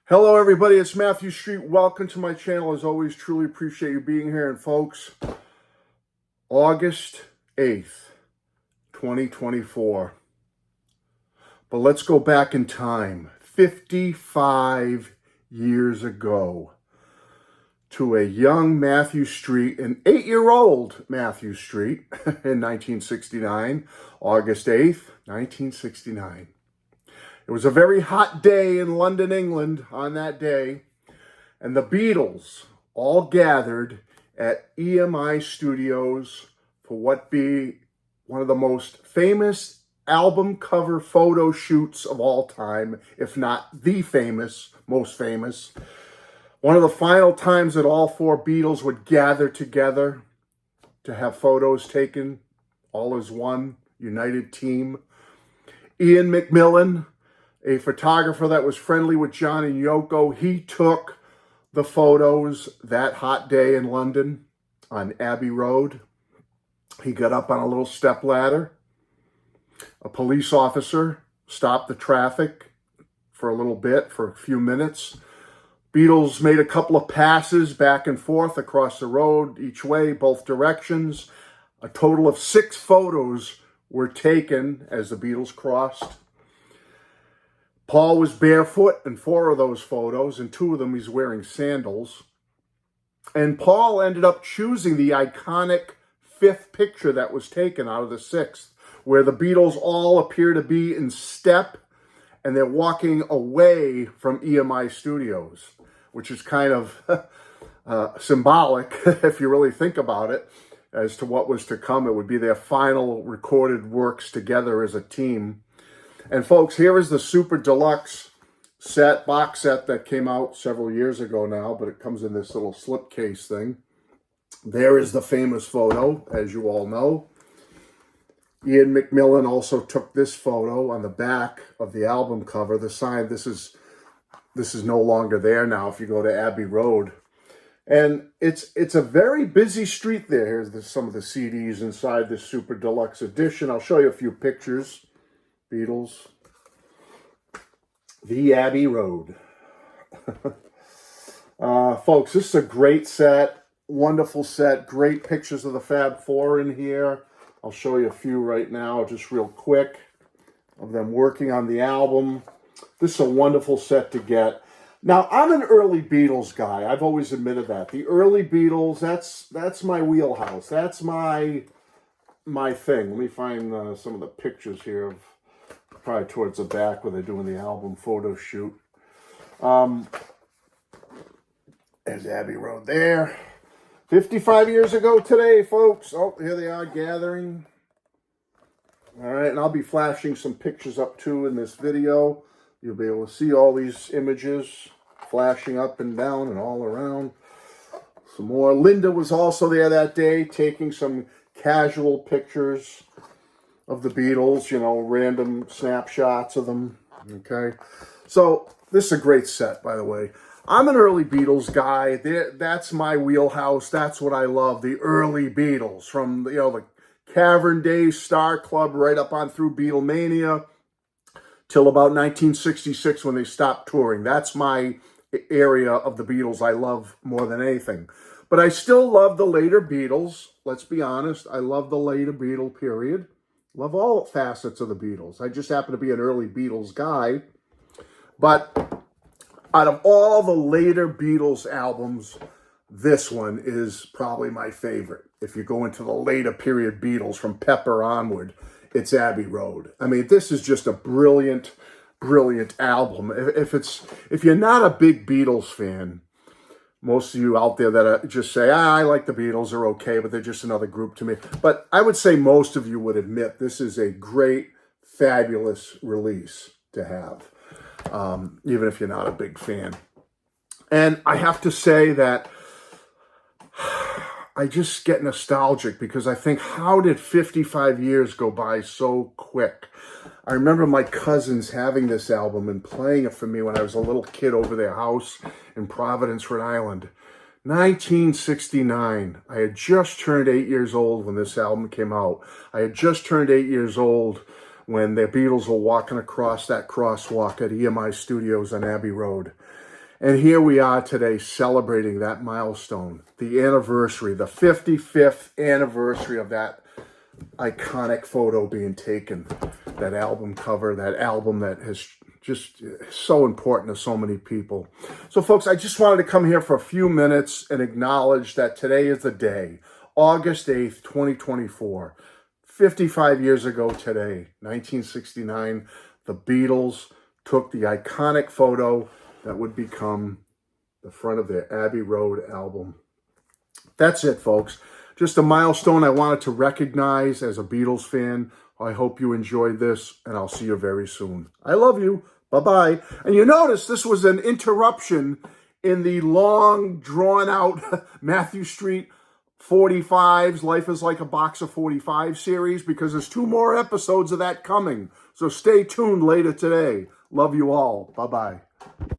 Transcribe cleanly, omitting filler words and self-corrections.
Hello, everybody. It's Matthew Street. Welcome to my channel. As always, truly appreciate you being here. And folks, August 8th, 2024. But let's go back in time, 55 years ago, to a young Matthew Street, an 8-year-old Matthew Street in 1969, August 8th, 1969. It was a very hot day in London, England on that day, and the Beatles all gathered at EMI Studios for what be one of the most famous album cover photo shoots of all time, if not the most famous. One of the final times that all four Beatles would gather together to have photos taken, all as one united team. Ian McMillan, a photographer that was friendly with John and Yoko, he took the photos that hot day in London on Abbey Road. He got up on a little step ladder. A police officer stopped the traffic for a little bit, for a few minutes. Beatles made a couple of passes back and forth across the road, each way, both directions. A total of 6 photos were taken as the Beatles crossed. Paul was barefoot in 4 of those photos, and 2 of them he's wearing sandals. And Paul ended up choosing the iconic 5th picture that was taken out of the 6th, where the Beatles all appear to be in step, and they're walking away from EMI Studios, which is kind of symbolic, if you really think about it, as to what was to come. It would be their final recorded works together as a team. And folks, here is the super deluxe box set that came out several years ago now, but it comes in this little slipcase thing. There is the famous photo, as you all know. Ian McMillan also took this photo on the back of the album cover. The sign, this is no longer there now if you go to Abbey Road. And it's a very busy street there. Here's some of the CDs inside this super deluxe edition. I'll show you a few pictures. Beatles, the Abbey Road. Folks, this is a great set, wonderful set, great pictures of the Fab Four in here. I'll show you a few right now, just real quick, of them working on the album. This is a wonderful set to get. Now, I'm an early Beatles guy. I've always admitted that. The early Beatles, that's my wheelhouse. That's my thing. Let me find some of the pictures here of probably towards the back where they're doing the album photo shoot. There's Abbey Road there. 55 years ago today, folks. Oh, here they are gathering. All right, and I'll be flashing some pictures up too in this video. You'll be able to see all these images flashing up and down and all around. Some more. Linda was also there that day taking some casual pictures of the Beatles, you know, random snapshots of them, okay? So this is a great set, by the way. I'm an early Beatles guy. That's my wheelhouse. That's what I love, the early Beatles, from, you know, the Cavern Days, Star Club, right up on through Beatlemania, till about 1966 when they stopped touring. That's my area of the Beatles I love more than anything. But I still love the later Beatles. Let's be honest. I love the later Beatle period. Love all facets of the Beatles. I just happen to be an early Beatles guy. But out of all the later Beatles albums, this one is probably my favorite. If you go into the later period Beatles from Pepper onward, it's Abbey Road. I mean, this is just a brilliant, brilliant album. If you're not a big Beatles fan, most of you out there that just say, I like the Beatles, are okay, but they're just another group to me. But I would say most of you would admit this is a great, fabulous release to have, even if you're not a big fan. And I have to say that I just get nostalgic because I think, how did 55 years go by so quick? I remember my cousins having this album and playing it for me when I was a little kid over their house in Providence, Rhode Island. 1969. I had just turned 8 years old when this album came out. I had just turned 8 years old when the Beatles were walking across that crosswalk at EMI Studios on Abbey Road. And here we are today celebrating that milestone, the anniversary, the 55th anniversary of that iconic photo being taken, that album cover, that album that has just so important to so many people. So folks, I just wanted to come here for a few minutes and acknowledge that today is the day, August 8th, 2024. 55 years ago today, 1969, the Beatles took the iconic photo that would become the front of their Abbey Road album. That's it, folks. Just a milestone I wanted to recognize as a Beatles fan. I hope you enjoyed this, and I'll see you very soon. I love you. Bye-bye. And you notice this was an interruption in the long, drawn-out Matthew Street 45s, Life is Like a Box of 45 series, because there's 2 more episodes of that coming. So stay tuned later today. Love you all. Bye-bye.